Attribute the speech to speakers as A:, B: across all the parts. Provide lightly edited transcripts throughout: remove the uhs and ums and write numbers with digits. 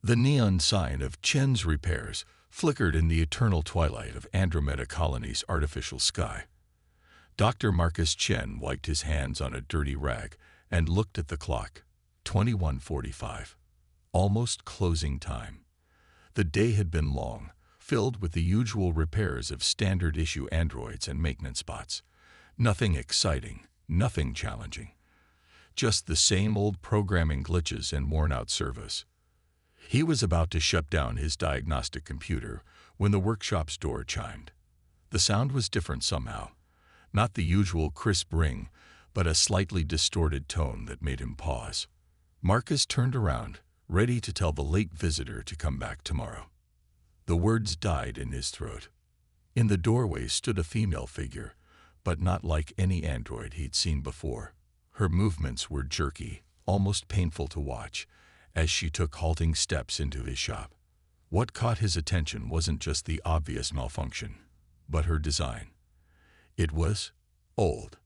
A: The neon sign of Chen's repairs flickered in the eternal twilight of Andromeda Colony's artificial sky. Dr. Marcus Chen wiped his hands on a dirty rag and looked at the clock. 21:45. Almost closing time. The day had been long, filled with the usual repairs of standard-issue androids and maintenance bots. Nothing exciting, nothing challenging. Just the same old programming glitches and worn-out servos. He was about to shut down his diagnostic computer when the workshop's door chimed. The sound was different somehow. Not the usual crisp ring, but a slightly distorted tone that made him pause. Marcus turned around, ready to tell the late visitor to come back tomorrow. The words died in his throat. In the doorway stood a female figure, but not like any android he'd seen before. Her movements were jerky, almost painful to watch, as she took halting steps into his shop. What caught his attention wasn't just the obvious malfunction, but her design. It was old,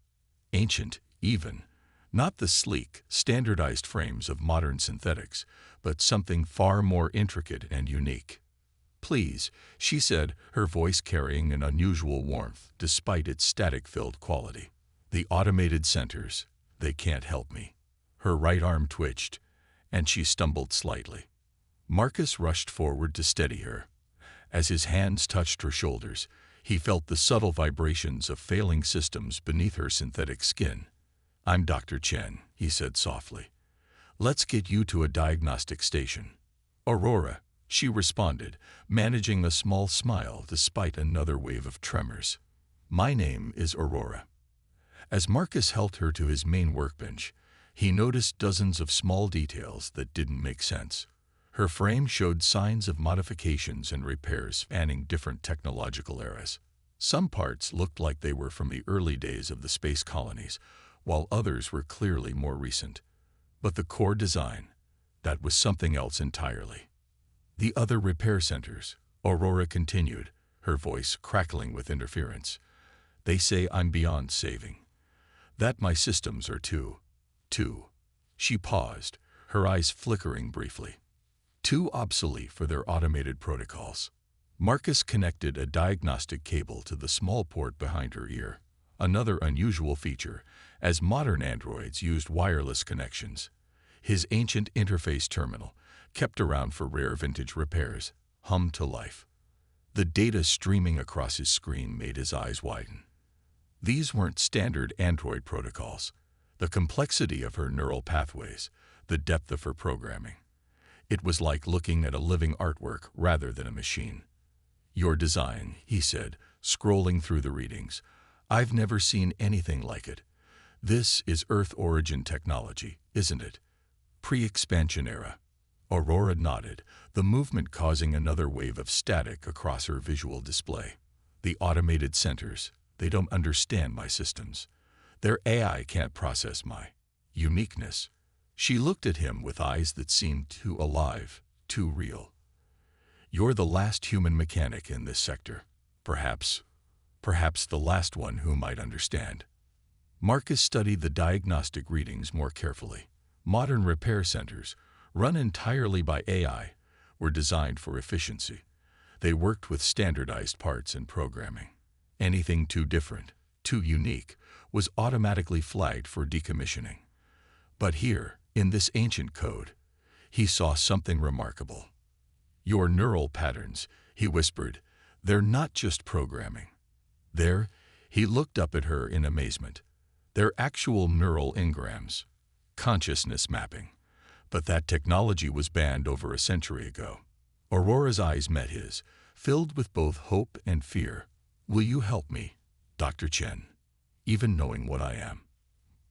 A: ancient even, not the sleek, standardized frames of modern synthetics, but something far more intricate and unique. "Please," she said, her voice carrying an unusual warmth despite its static-filled quality. "The automated centers, they can't help me." Her right arm twitched, and she stumbled slightly. Marcus rushed forward to steady her. As his hands touched her shoulders, he felt the subtle vibrations of failing systems beneath her synthetic skin. "I'm Dr. Chen," he said softly. "Let's get you to a diagnostic station." "Aurora," she responded, managing a small smile despite another wave of tremors. "My name is Aurora." As Marcus helped her to his main workbench, he noticed dozens of small details that didn't make sense. Her frame showed signs of modifications and repairs spanning different technological eras. Some parts looked like they were from the early days of the space colonies, while others were clearly more recent. But the core design, that was something else entirely. "The other repair centers," Aurora continued, her voice crackling with interference. "They say I'm beyond saving. That my systems are too. She paused, her eyes flickering briefly. "Too obsolete for their automated protocols." Marcus connected a diagnostic cable to the small port behind her ear, another unusual feature, as modern androids used wireless connections. His ancient interface terminal, kept around for rare vintage repairs, hummed to life. The data streaming across his screen made his eyes widen. These weren't standard android protocols. The complexity of her neural pathways, the depth of her programming. It was like looking at a living artwork rather than a machine. "Your design," he said, scrolling through the readings. "I've never seen anything like it. This is Earth origin technology, isn't it? Pre-expansion era." Aurora nodded, the movement causing another wave of static across her visual display. "The automated centers, they don't understand my systems. Their AI can't process my uniqueness." She looked at him with eyes that seemed too alive, too real. "You're the last human mechanic in this sector. Perhaps the last one who might understand." Marcus studied the diagnostic readings more carefully. Modern repair centers, run entirely by AI, were designed for efficiency. They worked with standardized parts and programming. Anything too different, too unique, was automatically flagged for decommissioning. But here, in this ancient code, he saw something remarkable. "Your neural patterns," he whispered, "they're not just programming. He looked up at her in amazement. "They're actual neural engrams, consciousness mapping. But that technology was banned over a century ago." Aurora's eyes met his, filled with both hope and fear. "Will you help me, Dr. Chen, even knowing what I am?"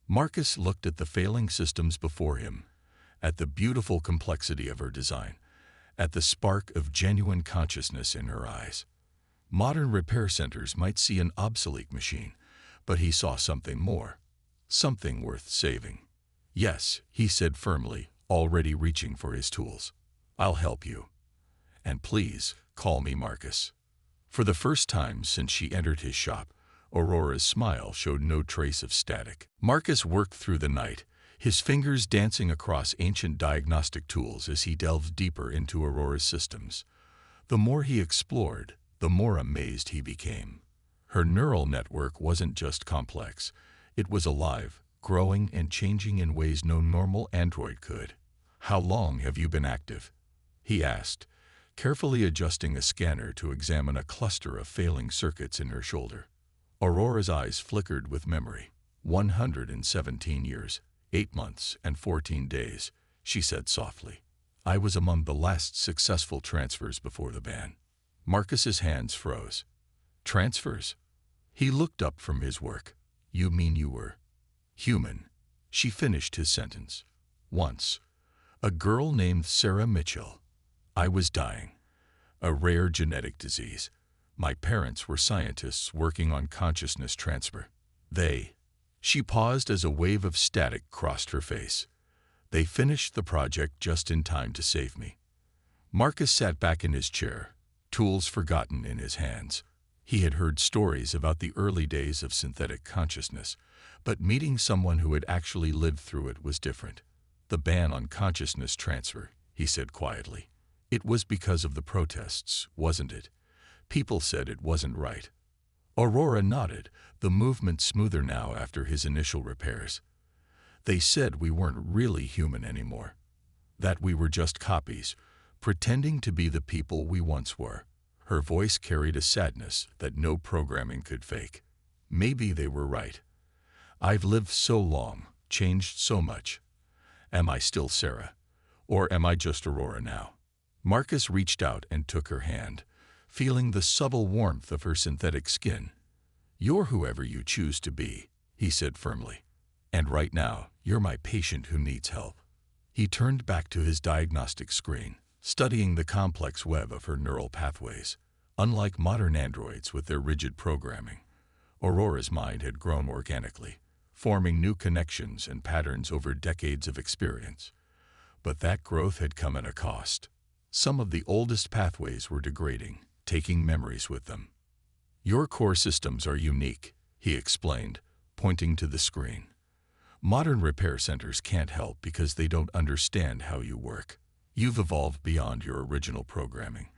A: Marcus looked at the failing systems before him, at the beautiful complexity of her design, at the spark of genuine consciousness in her eyes. Modern repair centers might see an obsolete machine, but he saw something more, something worth saving. "Yes," he said firmly, already reaching for his tools. "I'll help you. And please, call me Marcus." For the first time since she entered his shop, Aurora's smile showed no trace of static. Marcus worked through the night, his fingers dancing across ancient diagnostic tools as he delved deeper into Aurora's systems. The more he explored, the more amazed he became. Her neural network wasn't just complex. It was alive, growing and changing in ways no normal android could. "How long have you been active?" he asked, carefully adjusting a scanner to examine a cluster of failing circuits in her shoulder. Aurora's eyes flickered with memory. 117 years, 8 months, and 14 days, she said softly. "I was among the last successful transfers before the ban." Marcus's hands froze. "Transfers?" He looked up from his work. "You mean you were human?" She finished his sentence. "Once. A girl named Sarah Mitchell. I was dying. A rare genetic disease. My parents were scientists working on consciousness transfer. She paused as a wave of static crossed her face. "They finished the project just in time to save me." Marcus sat back in his chair, tools forgotten in his hands. He had heard stories about the early days of synthetic consciousness, but meeting someone who had actually lived through it was different. "The ban on consciousness transfer," he said quietly. "It was because of the protests, wasn't it? People said it wasn't right." Aurora nodded, the movement smoother now after his initial repairs. "They said we weren't really human anymore. That we were just copies, pretending to be the people we once were." Her voice carried a sadness that no programming could fake. "Maybe they were right. I've lived so long, changed so much. Am I still Sarah? Or am I just Aurora now?" Marcus reached out and took her hand, feeling the subtle warmth of her synthetic skin. "You're whoever you choose to be," he said firmly. "And right now, you're my patient who needs help." He turned back to his diagnostic screen, studying the complex web of her neural pathways. Unlike modern androids with their rigid programming, Aurora's mind had grown organically, forming new connections and patterns over decades of experience. But that growth had come at a cost. Some of the oldest pathways were degrading, taking memories with them. "Your core systems are unique," he explained, pointing to the screen. "Modern repair centers can't help because they don't understand how you work. You've evolved beyond your original programming,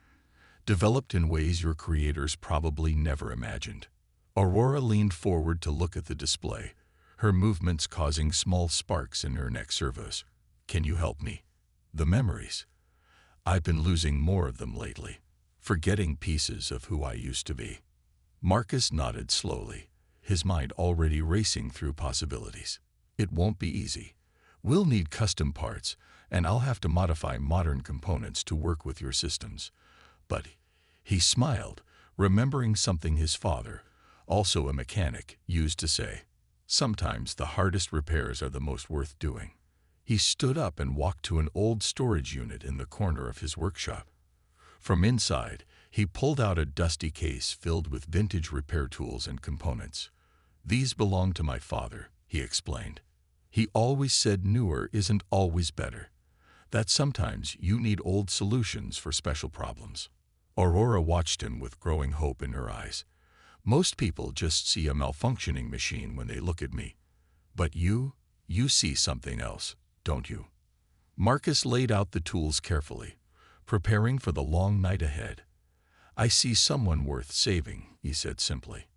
A: developed in ways your creators probably never imagined." Aurora leaned forward to look at the display, her movements causing small sparks in her neck servos. "Can you help me?" "The memories. I've been losing more of them lately, forgetting pieces of who I used to be." Marcus nodded slowly, his mind already racing through possibilities. "It won't be easy. We'll need custom parts, and I'll have to modify modern components to work with your systems. But," he smiled, remembering something his father, also a mechanic, used to say, "sometimes the hardest repairs are the most worth doing." He stood up and walked to an old storage unit in the corner of his workshop. From inside, he pulled out a dusty case filled with vintage repair tools and components. "These belong to my father," he explained. "He always said newer isn't always better. That sometimes you need old solutions for special problems." Aurora watched him with growing hope in her eyes. "Most people just see a malfunctioning machine when they look at me. But you see something else, don't you?" Marcus laid out the tools carefully, preparing for the long night ahead. "I see someone worth saving," he said simply.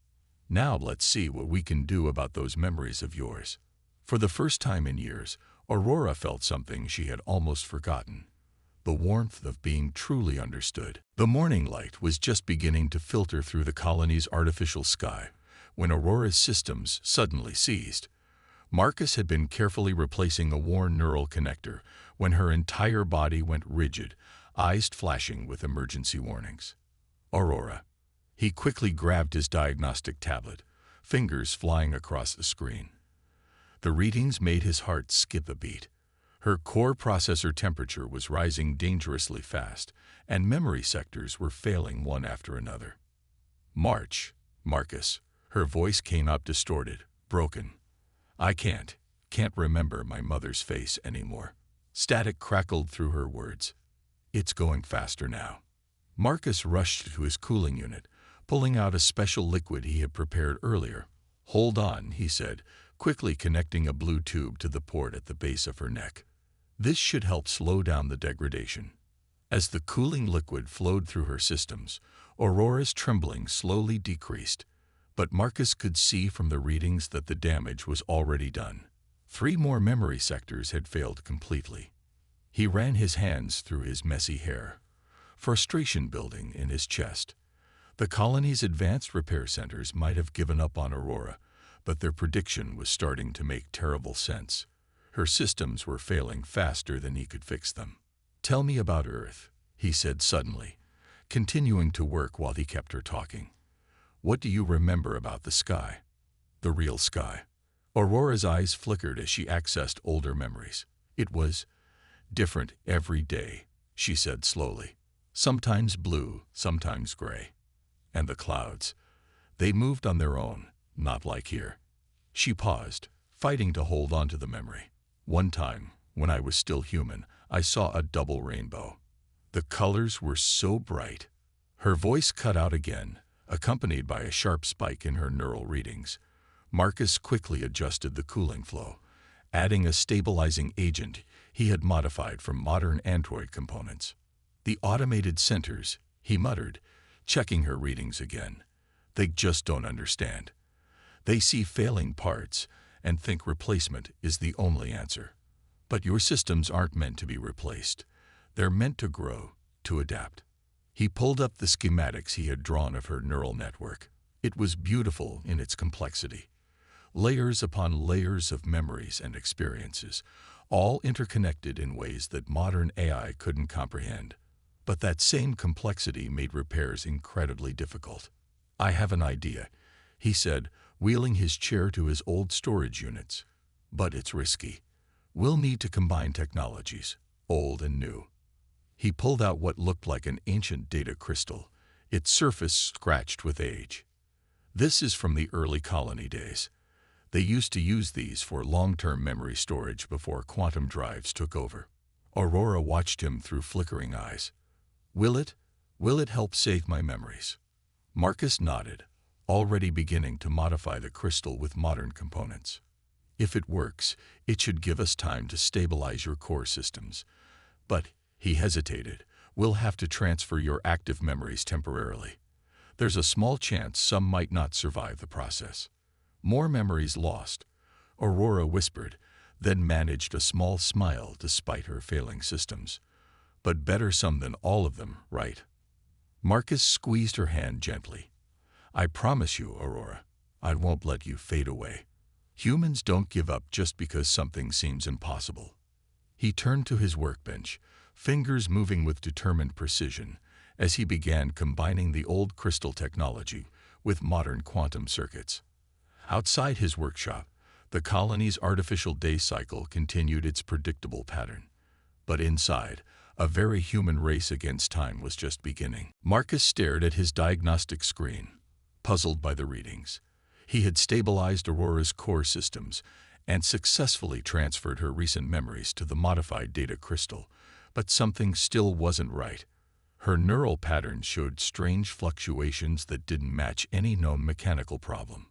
A: "Now let's see what we can do about those memories of yours." For the first time in years, Aurora felt something she had almost forgotten: the warmth of being truly understood. The morning light was just beginning to filter through the colony's artificial sky when Aurora's systems suddenly seized. Marcus had been carefully replacing a worn neural connector when her entire body went rigid, eyes flashing with emergency warnings. "Aurora." He quickly grabbed his diagnostic tablet, fingers flying across the screen. The readings made his heart skip a beat. Her core processor temperature was rising dangerously fast, and memory sectors were failing one after another. Marcus." Her voice came up distorted, broken. "I can't remember my mother's face anymore." Static crackled through her words. "It's going faster now." Marcus rushed to his cooling unit, pulling out a special liquid he had prepared earlier. "Hold on," he said, quickly connecting a blue tube to the port at the base of her neck. This should help slow down the degradation. As the cooling liquid flowed through her systems, Aurora's trembling slowly decreased, but Marcus could see from the readings that the damage was already done. 3 more memory sectors had failed completely. He ran his hands through his messy hair, frustration building in his chest. The colony's advanced repair centers might have given up on Aurora, but their prediction was starting to make terrible sense. Her systems were failing faster than he could fix them. "Tell me about Earth," he said suddenly, continuing to work while he kept her talking. "What do you remember about the sky? The real sky?" Aurora's eyes flickered as she accessed older memories. "It was different every day," she said slowly. "Sometimes blue, sometimes gray. And the clouds, they moved on their own, not like here." She paused, fighting to hold on to the memory. "One time, when I was still human, I saw a double rainbow. The colors were so bright." Her voice cut out again, accompanied by a sharp spike in her neural readings. Marcus quickly adjusted the cooling flow, adding a stabilizing agent he had modified from modern android components. "The automated centers," he muttered, checking her readings again. "They just don't understand. They see failing parts and think replacement is the only answer. But your systems aren't meant to be replaced. They're meant to grow, to adapt." He pulled up the schematics he had drawn of her neural network. It was beautiful in its complexity. Layers upon layers of memories and experiences, all interconnected in ways that modern AI couldn't comprehend. But that same complexity made repairs incredibly difficult. "I have an idea," he said, wheeling his chair to his old storage units. "But it's risky. We'll need to combine technologies, old and new." He pulled out what looked like an ancient data crystal, its surface scratched with age. "This is from the early colony days. They used to use these for long-term memory storage before quantum drives took over." Aurora watched him through flickering eyes. Will it help save my memories?" Marcus nodded, already beginning to modify the crystal with modern components. "If it works, it should give us time to stabilize your core systems. But," he hesitated, "we'll have to transfer your active memories temporarily. There's a small chance some might not survive the process." "More memories lost," Aurora whispered, then managed a small smile despite her failing systems. "But better some than all of them, right?" Marcus squeezed her hand gently. "I promise you, Aurora, I won't let you fade away. Humans don't give up just because something seems impossible." He turned to his workbench, fingers moving with determined precision, as he began combining the old crystal technology with modern quantum circuits. Outside his workshop, the colony's artificial day cycle continued its predictable pattern. But inside, a very human race against time was just beginning. Marcus stared at his diagnostic screen, puzzled by the readings. He had stabilized Aurora's core systems and successfully transferred her recent memories to the modified data crystal, but something still wasn't right. Her neural patterns showed strange fluctuations that didn't match any known mechanical problem.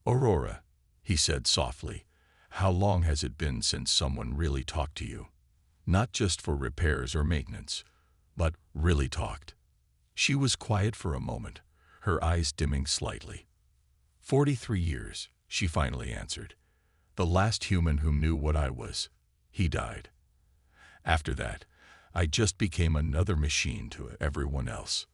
A: "Aurora," he said softly, "how long has it been since someone really talked to you? Not just for repairs or maintenance, but really talked." She was quiet for a moment, her eyes dimming slightly. 43 years, she finally answered. "The last human who knew what I was, he died. After that, I just became another machine to everyone else."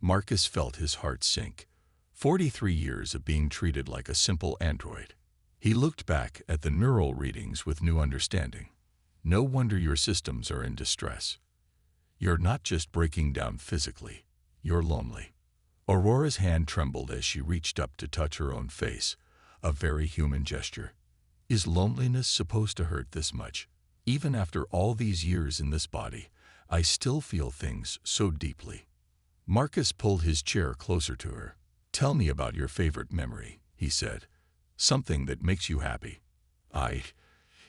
A: Marcus felt his heart sink. 43 years of being treated like a simple android. He looked back at the neural readings with new understanding. "No wonder your systems are in distress. You're not just breaking down physically, you're lonely." Aurora's hand trembled as she reached up to touch her own face, a very human gesture. Is loneliness supposed to hurt this much? Even after all these years in this body, I still feel things so deeply. Marcus pulled his chair closer to her. "Tell me about your favorite memory," he said. "Something that makes you happy."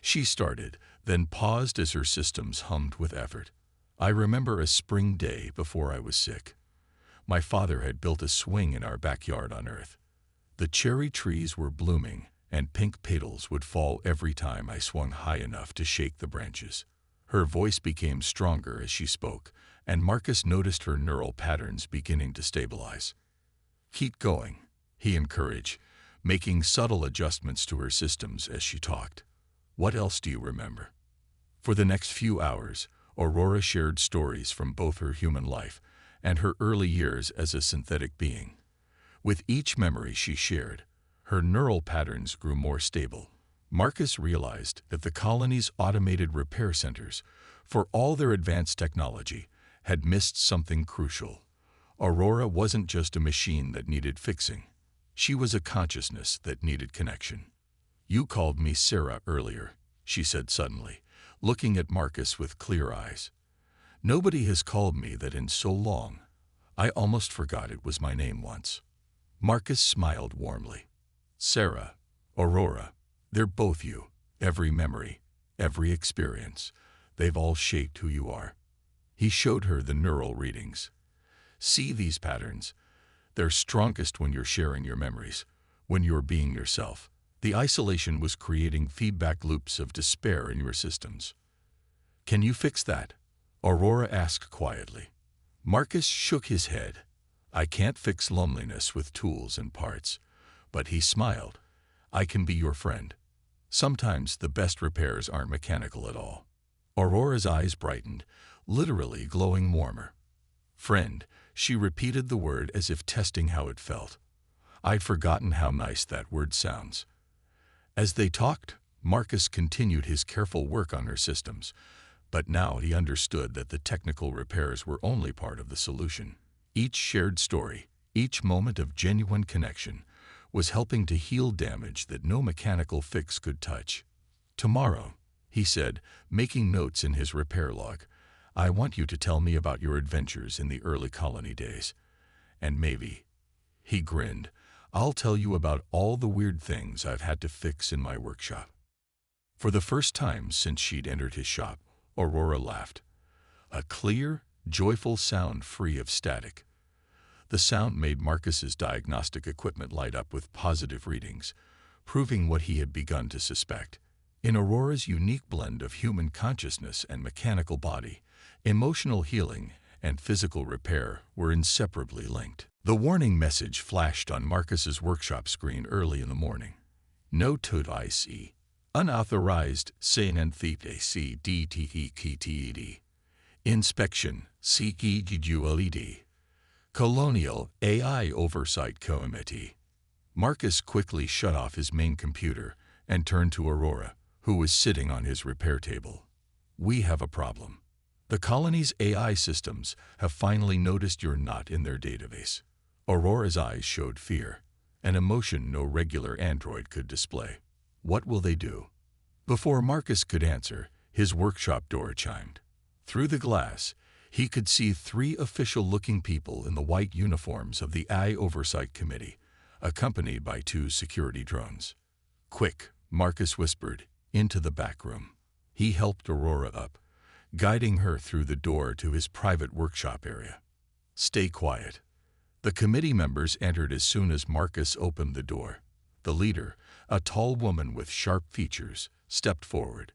A: She started, then paused as her systems hummed with effort. "I remember a spring day before I was sick. My father had built a swing in our backyard on Earth. The cherry trees were blooming, and pink petals would fall every time I swung high enough to shake the branches. Her voice became stronger as she spoke, and Marcus noticed her neural patterns beginning to stabilize. "Keep going," he encouraged, making subtle adjustments to her systems as she talked. "What else do you remember?" For the next few hours, Aurora shared stories from both her human life and her early years as a synthetic being. With each memory she shared, her neural patterns grew more stable. Marcus realized that the colony's automated repair centers, for all their advanced technology, had missed something crucial. Aurora wasn't just a machine that needed fixing. She was a consciousness that needed connection. "You called me Sarah earlier," she said suddenly, looking at Marcus with clear eyes. "Nobody has called me that in so long. I almost forgot it was my name once." Marcus smiled warmly. "Sarah, Aurora, they're both you. Every memory, every experience, they've all shaped who you are." He showed her the neural readings. "See these patterns? They're strongest when you're sharing your memories, when you're being yourself. The isolation was creating feedback loops of despair in your systems." "Can you fix that?" Aurora asked quietly. Marcus shook his head. "I can't fix loneliness with tools and parts." But he smiled. "I can be your friend. Sometimes the best repairs aren't mechanical at all." Aurora's eyes brightened, literally glowing warmer. "Friend," she repeated the word as if testing how it felt. I'd forgotten how nice that word sounds. As they talked, Marcus continued his careful work on her systems, but now he understood that the technical repairs were only part of the solution. Each shared story, each moment of genuine connection, was helping to heal damage that no mechanical fix could touch. "Tomorrow," he said, making notes in his repair log, "I want you to tell me about your adventures in the early colony days. And maybe," he grinned, "I'll tell you about all the weird things I've had to fix in my workshop." For the first time since she'd entered his shop, Aurora laughed. A clear, joyful sound free of static. The sound made Marcus's diagnostic equipment light up with positive readings, proving what he had begun to suspect. In Aurora's unique blend of human consciousness and mechanical body, emotional healing and physical repair were inseparably linked. The warning message flashed on Marcus's workshop screen early in the morning. "No IC. Unauthorized CNTPACDTEKTED. Inspection CKGULED. Colonial AI Oversight Committee." Marcus quickly shut off his main computer and turned to Aurora, who was sitting on his repair table. "We have a problem. The colony's AI systems have finally noticed you're not in their database." Aurora's eyes showed fear, an emotion no regular android could display. "What will they do?" Before Marcus could answer, his workshop door chimed. Through the glass, he could see 3 official-looking people in the white uniforms of the AI Oversight Committee, accompanied by 2 security drones. "Quick," Marcus whispered, into the back room. He helped Aurora up, guiding her through the door to his private workshop area. "Stay quiet." The committee members entered as soon as Marcus opened the door. The leader, a tall woman with sharp features, stepped forward.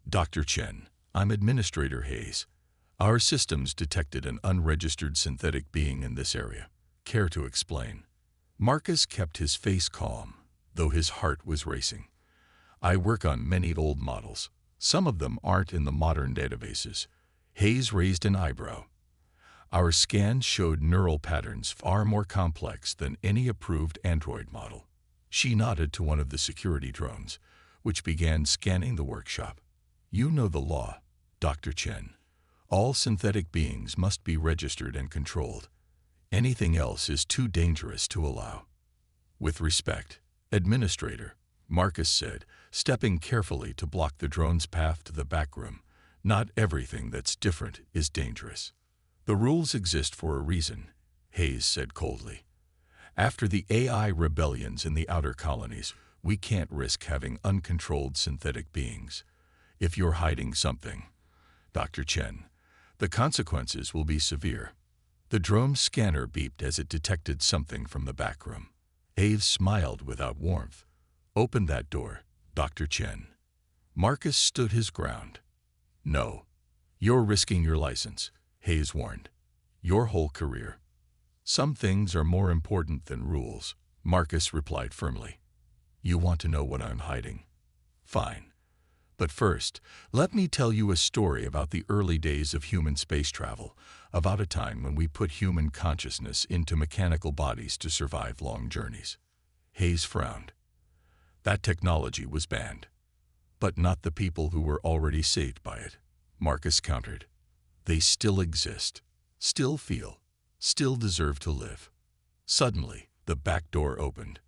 A: "Dr. Chen, I'm Administrator Hayes. Our systems detected an unregistered synthetic being in this area. Care to explain?" Marcus kept his face calm, though his heart was racing. "I work on many old models. Some of them aren't in the modern databases." Hayes raised an eyebrow. "Our scans showed neural patterns far more complex than any approved android model." She nodded to one of the security drones, which began scanning the workshop. "You know the law, Dr. Chen. All synthetic beings must be registered and controlled. Anything else is too dangerous to allow." "With respect, Administrator," Marcus said, stepping carefully to block the drone's path to the back room, "not everything that's different is dangerous." "The rules exist for a reason," Hayes said coldly. "After the AI rebellions in the outer colonies, we can't risk having uncontrolled synthetic beings. If you're hiding something, Dr. Chen, the consequences will be severe." The drone's scanner beeped as it detected something from the back room. Hayes smiled without warmth. Open that door, Dr. Chen. Marcus stood his ground. No. You're risking your license, Hayes warned. Your whole career. Some things are more important than rules, Marcus replied firmly. You want to know what I'm hiding? Fine. But first, let me tell you a story about the early days of human space travel, about a time when we put human consciousness into mechanical bodies to survive long journeys. Hayes frowned. That technology was banned. But not the people who were already saved by it, Marcus countered. They still exist, still feel, still deserve to live. Suddenly, the back door opened.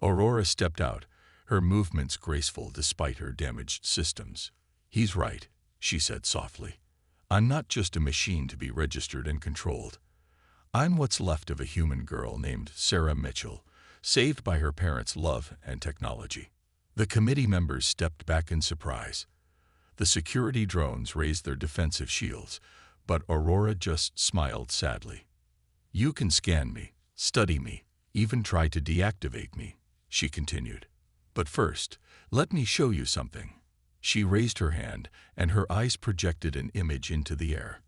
A: Aurora stepped out, her movements graceful despite her damaged systems. He's right, she said softly. I'm not just a machine to be registered and controlled. I'm what's left of a human girl named Sarah Mitchell, saved by her parents' love and technology. The committee members stepped back in surprise. The security drones raised their defensive shields, but Aurora just smiled sadly. You can scan me, study me, even try to deactivate me, she continued. But first, let me show you something. She raised her hand, and her eyes projected an image into the air.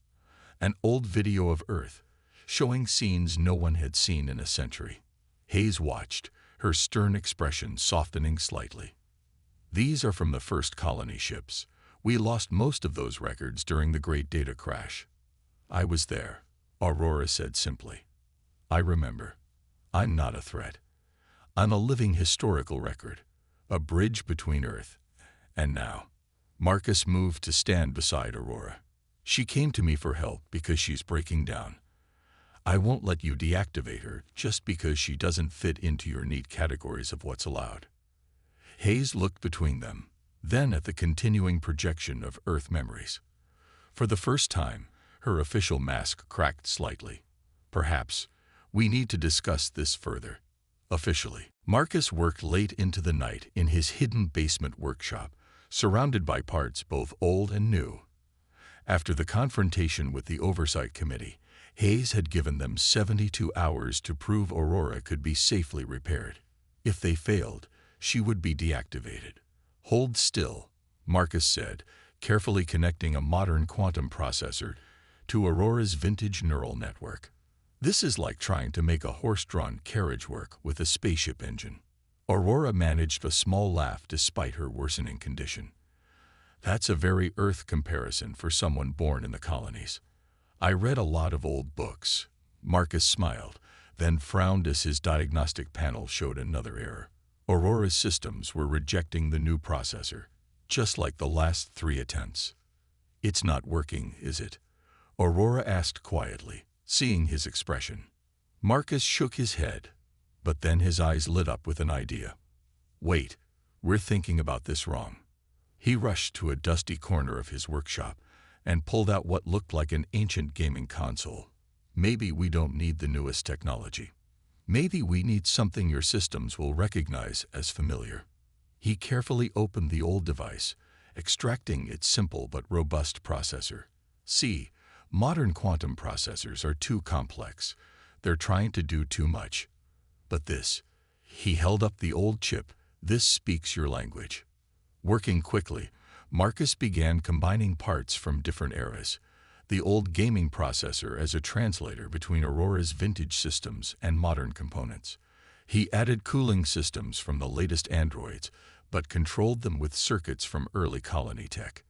A: An old video of Earth, showing scenes no one had seen in a century. Hayes watched, her stern expression softening slightly. These are from the first colony ships. We lost most of those records during the Great Data Crash. I was there, Aurora said simply. I remember. I'm not a threat. I'm a living historical record, a bridge between Earth and now. Marcus moved to stand beside Aurora. She came to me for help because she's breaking down. I won't let you deactivate her just because she doesn't fit into your neat categories of what's allowed. Hayes looked between them, then at the continuing projection of Earth memories. For the first time, her official mask cracked slightly. Perhaps we need to discuss this further. Officially, Marcus worked late into the night in his hidden basement workshop, surrounded by parts both old and new. After the confrontation with the Oversight Committee, Hayes had given them 72 hours to prove Aurora could be safely repaired. If they failed, she would be deactivated. Hold still, Marcus said, carefully connecting a modern quantum processor to Aurora's vintage neural network. This is like trying to make a horse-drawn carriage work with a spaceship engine. Aurora managed a small laugh despite her worsening condition. That's a very Earth comparison for someone born in the colonies. I read a lot of old books. Marcus smiled, then frowned as his diagnostic panel showed another error. Aurora's systems were rejecting the new processor, just like the last 3 attempts. It's not working, is it? Aurora asked quietly, seeing his expression. Marcus shook his head, but then his eyes lit up with an idea. Wait, we're thinking about this wrong. He rushed to a dusty corner of his workshop and pulled out what looked like an ancient gaming console. Maybe we don't need the newest technology. Maybe we need something your systems will recognize as familiar. He carefully opened the old device, extracting its simple but robust processor. See, modern quantum processors are too complex. They're trying to do too much. But this, he held up the old chip, this speaks your language. Working quickly, Marcus began combining parts from different eras. The old gaming processor as a translator between Aurora's vintage systems and modern components. He added cooling systems from the latest androids, but controlled them with circuits from early colony tech.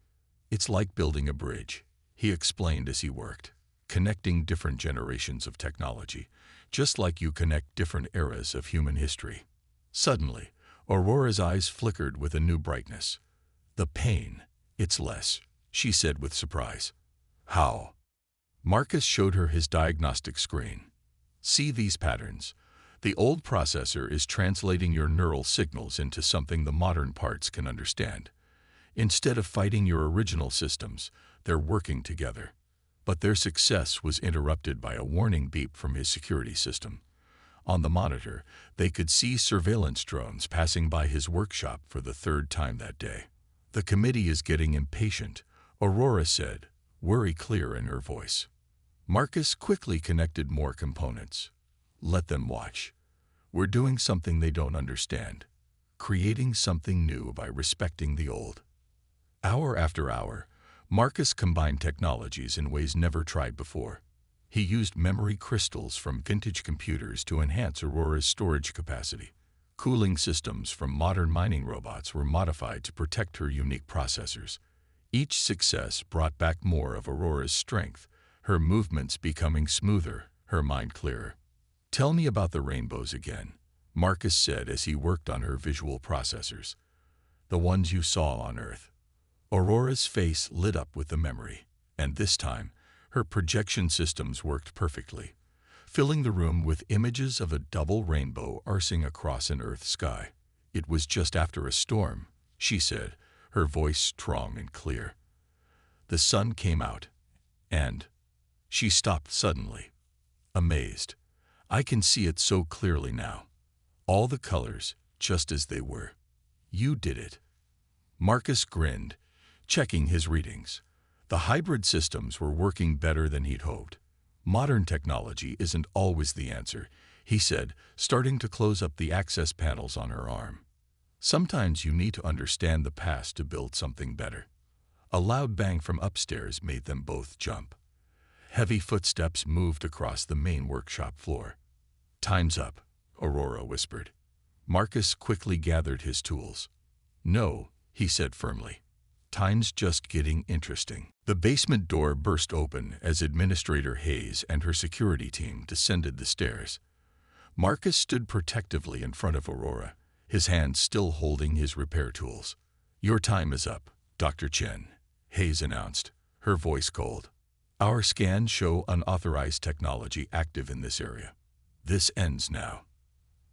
A: It's like building a bridge, he explained as he worked, connecting different generations of technology, just like you connect different eras of human history. Suddenly, Aurora's eyes flickered with a new brightness. The pain, it's less, she said with surprise. How? Marcus showed her his diagnostic screen. See these patterns? The old processor is translating your neural signals into something the modern parts can understand. Instead of fighting your original systems, they're working together. But their success was interrupted by a warning beep from his security system. On the monitor, they could see surveillance drones passing by his workshop for the 3rd time that day. The committee is getting impatient, Aurora said, worry clear in her voice. Marcus quickly connected more components. Let them watch. We're doing something they don't understand. creating something new by respecting the old. Hour after hour, Marcus combined technologies in ways never tried before. He used memory crystals from vintage computers to enhance Aurora's storage capacity. Cooling systems from modern mining robots were modified to protect her unique processors. Each success brought back more of Aurora's strength, her movements becoming smoother, her mind clearer. "Tell me about the rainbows again," Marcus said as he worked on her visual processors. "The ones you saw on Earth." Aurora's face lit up with the memory, and this time, her projection systems worked perfectly, filling the room with images of a double rainbow arcing across an Earth sky. "It was just after a storm," she said, her voice strong and clear. "The sun came out, and—" She stopped suddenly, amazed. "I can see it so clearly now. All the colors, just as they were. You did it." Marcus grinned, checking his readings. The hybrid systems were working better than he'd hoped. "Modern technology isn't always the answer," he said, starting to close up the access panels on her arm. "Sometimes you need to understand the past to build something better." A loud bang from upstairs made them both jump. Heavy footsteps moved across the main workshop floor. "Time's up," Aurora whispered. Marcus quickly gathered his tools. "No," he said firmly. "Time's just getting interesting." The basement door burst open as Administrator Hayes and her security team descended the stairs. Marcus stood protectively in front of Aurora, his hands still holding his repair tools. "Your time is up, Dr. Chen," Hayes announced, her voice cold. "Our scans show unauthorized technology active in this area. This ends now."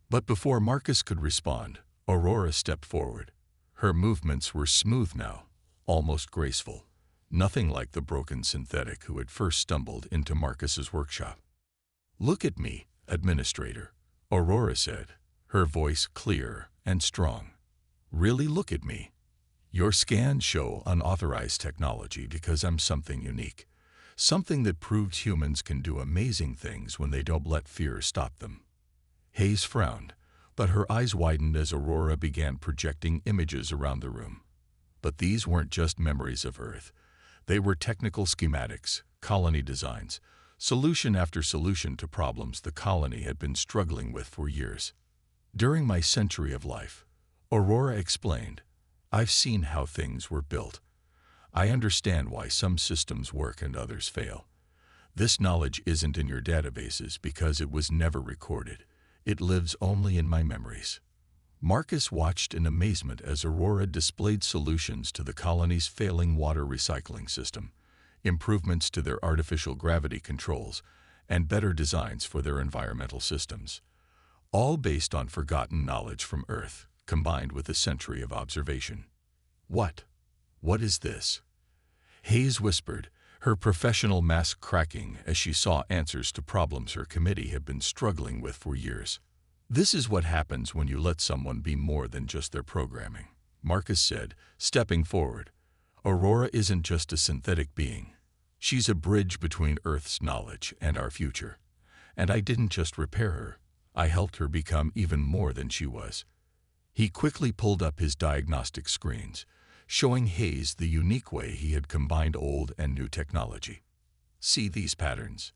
A: But before Marcus could respond, Aurora stepped forward. Her movements were smooth now, almost graceful, nothing like the broken synthetic who had first stumbled into Marcus's workshop. "Look at me, Administrator," Aurora said, her voice clear and strong. "Really look at me. Your scans show unauthorized technology because I'm something unique, something that proves humans can do amazing things when they don't let fear stop them." Hayes frowned, but her eyes widened as Aurora began projecting images around the room. But these weren't just memories of Earth. They were technical schematics, colony designs, solution after solution to problems the colony had been struggling with for years. "During my century of life," Aurora explained, "I've seen how things were built. I understand why some systems work and others fail. This knowledge isn't in your databases because it was never recorded. It lives only in my memories." Marcus watched in amazement as Aurora displayed solutions to the colony's failing water recycling system, improvements to their artificial gravity controls, and better designs for their environmental systems, all based on forgotten knowledge from Earth, combined with a century of observation. What is this?" Hayes whispered, her professional mask cracking as she saw answers to problems her committee had been struggling with for years. "This is what happens when you let someone be more than just their programming," Marcus said, stepping forward. "Aurora isn't just a synthetic being. She's a bridge between Earth's knowledge and our future. And I didn't just repair her. I helped her become even more than she was." He quickly pulled up his diagnostic screens, showing Hayes the unique way he had combined old and new technology. "See these patterns?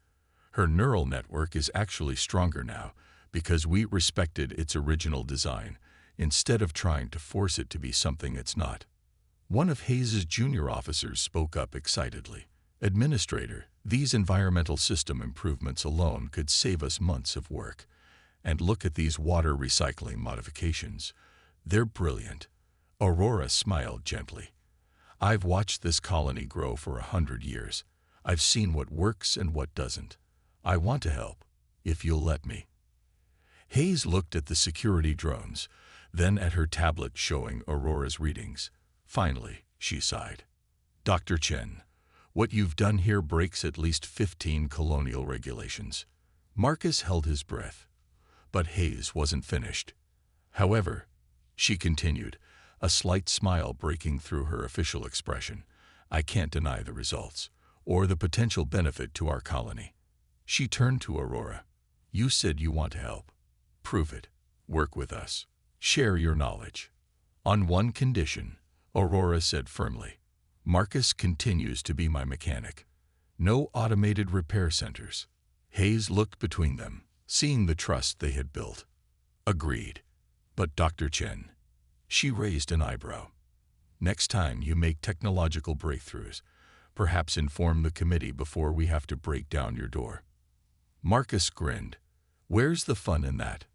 A: Her neural network is actually stronger now because we respected its original design instead of trying to force it to be something it's not." One of Hayes's junior officers spoke up excitedly. "Administrator, these environmental system improvements alone could save us months of work. And look at these water recycling modifications. They're brilliant." Aurora smiled gently. "I've watched this colony grow for 100 years. I've seen what works and what doesn't. I want to help, if you'll let me." Hayes looked at the security drones, then at her tablet showing Aurora's readings. Finally, she sighed. "Dr. Chen, what you've done here breaks at least 15 colonial regulations." Marcus held his breath, but Hayes wasn't finished. "However," she continued, a slight smile breaking through her official expression, "I can't deny the results, or the potential benefit to our colony." She turned to Aurora. "You said you want to help. Prove it. Work with us." Share your knowledge. On one condition, Aurora said firmly. Marcus continues to be my mechanic. No automated repair centers. Hayes looked between them, seeing the trust they had built. Agreed. But Dr. Chen, she raised an eyebrow. Next time you make technological breakthroughs, perhaps inform the committee before we have to break down your door. Marcus grinned. Where's the fun in that?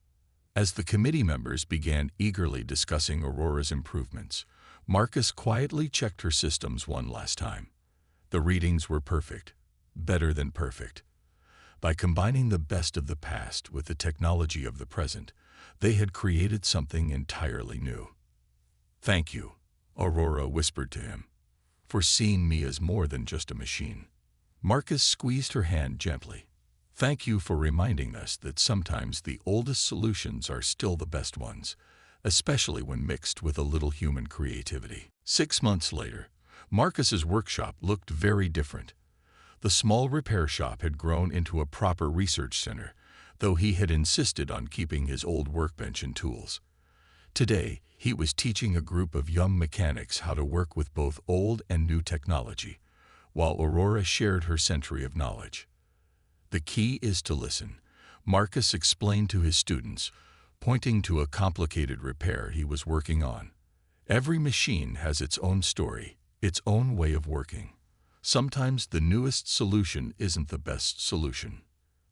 A: As the committee members began eagerly discussing Aurora's improvements, Marcus quietly checked her systems one last time. The readings were perfect, better than perfect. By combining the best of the past with the technology of the present, they had created something entirely new. Thank you, Aurora whispered to him, for seeing me as more than just a machine. Marcus squeezed her hand gently. Thank you for reminding us that sometimes the oldest solutions are still the best ones, especially when mixed with a little human creativity. 6 months later, Marcus's workshop looked very different. The small repair shop had grown into a proper research center, though he had insisted on keeping his old workbench and tools. Today, he was teaching a group of young mechanics how to work with both old and new technology, while Aurora shared her century of knowledge. The key is to listen, Marcus explained to his students, pointing to a complicated repair he was working on. Every machine has its own story, its own way of working. Sometimes the newest solution isn't the best solution.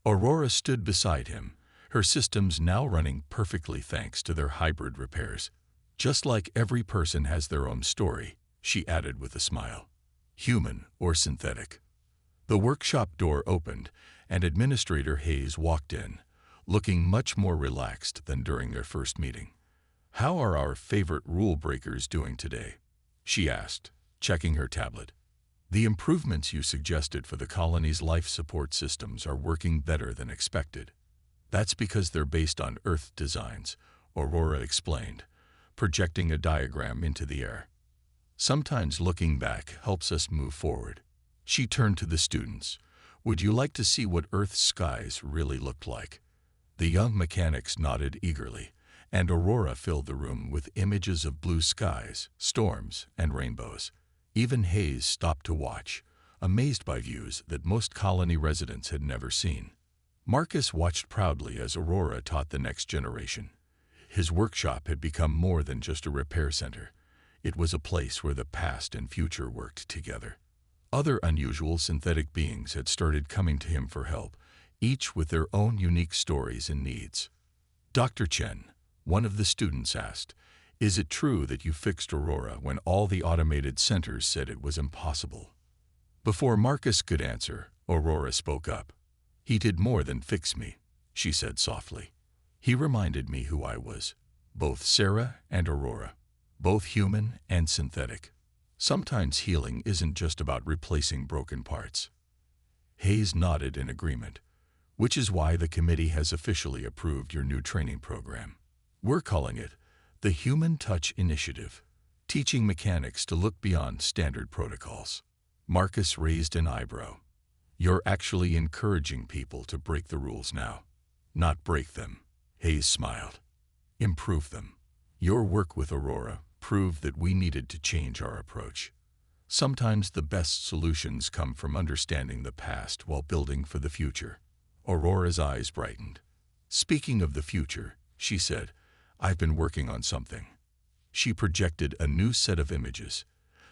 A: Aurora stood beside him, her systems now running perfectly thanks to their hybrid repairs. Just like every person has their own story, she added with a smile. Human or synthetic. The workshop door opened, and Administrator Hayes walked in, looking much more relaxed than during their first meeting. How are our favorite rule breakers doing today? She asked, checking her tablet. The improvements you suggested for the colony's life support systems are working better than expected. That's because they're based on Earth designs, Aurora explained, projecting a diagram into the air. Sometimes looking back helps us move forward. She turned to the students. Would you like to see what Earth's skies really looked like? The young mechanics nodded eagerly, and Aurora filled the room with images of blue skies, storms, and rainbows. Even Hayes stopped to watch, amazed by views that most colony residents had never seen. Marcus watched proudly as Aurora taught the next generation. His workshop had become more than just a repair center. It was a place where the past and future worked together. Other unusual synthetic beings had started coming to him for help, each with their own unique stories and needs. Dr. Chen, one of the students asked, is it true that you fixed Aurora when all the automated centers said it was impossible? Before Marcus could answer, Aurora spoke up. He did more than fix me, she said softly. He reminded me who I was, both Sarah and Aurora, both human and synthetic. Sometimes healing isn't just about replacing broken parts. Hayes nodded in agreement, which is why the committee has officially approved your new training program. We're calling it the Human Touch Initiative, teaching mechanics to look beyond standard protocols. Marcus raised an eyebrow. You're actually encouraging people to break the rules now. Not break them, Hayes smiled. Improve them. Your work with Aurora proved that we needed to change our approach. Sometimes the best solutions come from understanding the past while building for the future. Aurora's eyes brightened. Speaking of the future, she said, I've been working on something. She projected a new set of images,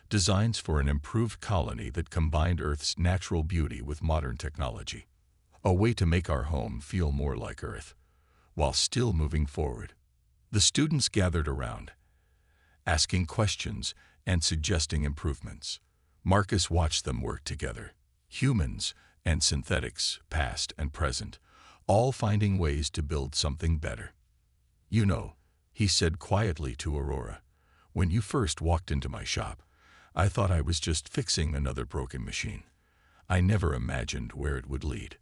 A: designs for an improved colony that combined Earth's natural beauty with modern technology. A way to make our home feel more like Earth, while still moving forward. The students gathered around, asking questions and suggesting improvements. Marcus watched them work together, humans and synthetics, past and present, all finding ways to build something better. You know, he said quietly to Aurora, when you first walked into my shop, I thought I was just fixing another broken machine. I never imagined where it would lead.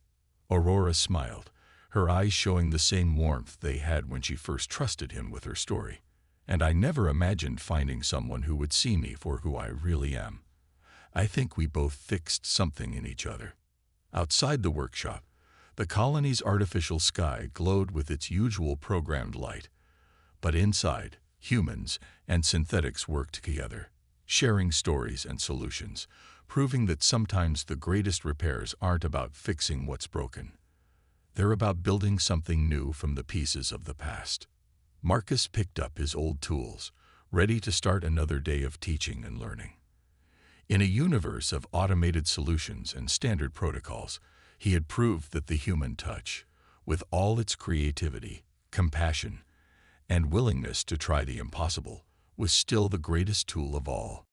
A: Aurora smiled, her eyes showing the same warmth they had when she first trusted him with her story. And I never imagined finding someone who would see me for who I really am. I think we both fixed something in each other. Outside the workshop, the colony's artificial sky glowed with its usual programmed light, But inside, humans and synthetics worked together, sharing stories and solutions, proving that sometimes the greatest repairs aren't about fixing what's broken. They're about building something new from the pieces of the past. Marcus picked up his old tools, ready to start another day of teaching and learning. In a universe of automated solutions and standard protocols, he had proved that the human touch, with all its creativity, compassion, and willingness to try the impossible, was still the greatest tool of all.